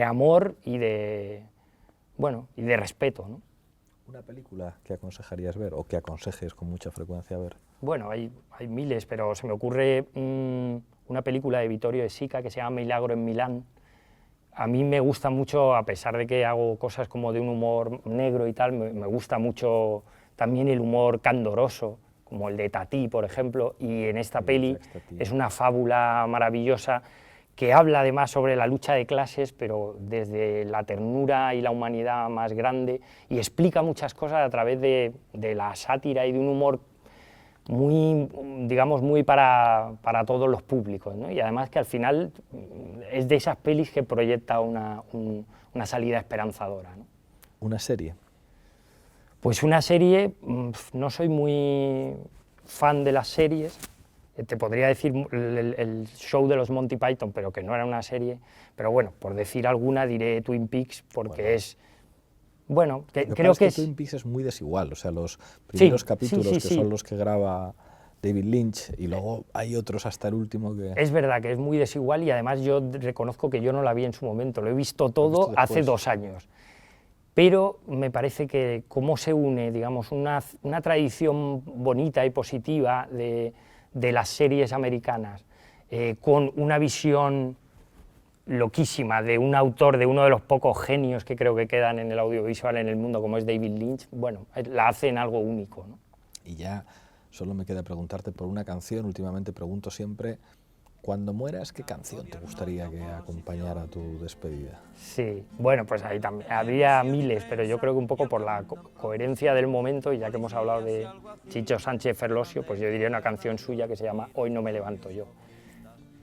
amor y de respeto, ¿no? ¿Una película que aconsejarías ver o que aconsejes con mucha frecuencia ver? Bueno, hay miles, pero se me ocurre una película de Vittorio De Sica que se llama Milagro en Milán. A mí me gusta mucho, a pesar de que hago cosas como de un humor negro y tal, me gusta mucho también el humor candoroso, como el de Tati, por ejemplo, y en esta peli es una fábula maravillosa que habla además sobre la lucha de clases, pero desde la ternura y la humanidad más grande, y explica muchas cosas a través de la sátira y de un humor muy, digamos, muy para todos los públicos, ¿no? Y además que al final es de esas pelis que proyecta una salida esperanzadora, ¿no? ¿Una serie? Pues una serie, no soy muy fan de las series. Te podría decir el show de los Monty Python, pero que no era una serie. Pero bueno, por decir alguna diré Twin Peaks, porque es... Bueno, creo que Twin Peaks es muy desigual, o sea, los primeros capítulos que son los que graba David Lynch y luego hay otros hasta el último que... Es verdad que es muy desigual y además yo reconozco que yo no la vi en su momento, lo he visto todo hace 2 años. Pero me parece que cómo se une, digamos, una tradición bonita y positiva de las series americanas con una visión loquísima de un autor, de uno de los pocos genios que creo que quedan en el audiovisual en el mundo, como es David Lynch, bueno, la hacen algo único, ¿no? Y ya solo me queda preguntarte por una canción. Últimamente pregunto siempre, cuando mueras, ¿qué canción te gustaría que acompañara tu despedida? Sí, bueno, pues ahí también habría miles, pero yo creo que un poco por la coherencia del momento, y ya que hemos hablado de Chicho Sánchez Ferlosio, pues yo diría una canción suya que se llama Hoy no me levanto yo.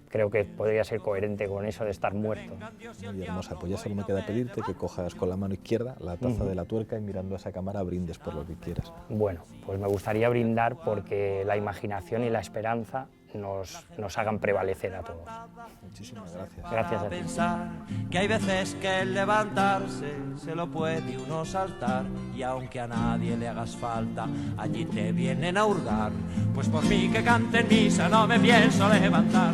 creo que podría ser coherente con eso de estar muerto. Muy hermosa, pues ya solo me queda pedirte que cojas con la mano izquierda la taza de la tuerca y mirando a esa cámara brindes por lo que quieras. Bueno, pues me gustaría brindar porque la imaginación y la esperanza nos hagan prevalecer a todos. Muchísimas gracias. Gracias a ti. Pensar que hay veces que el levantarse se lo puede uno saltar, y aunque a nadie le hagas falta, allí te vienen a hurgar. Pues por mí que canten misa no me pienso levantar.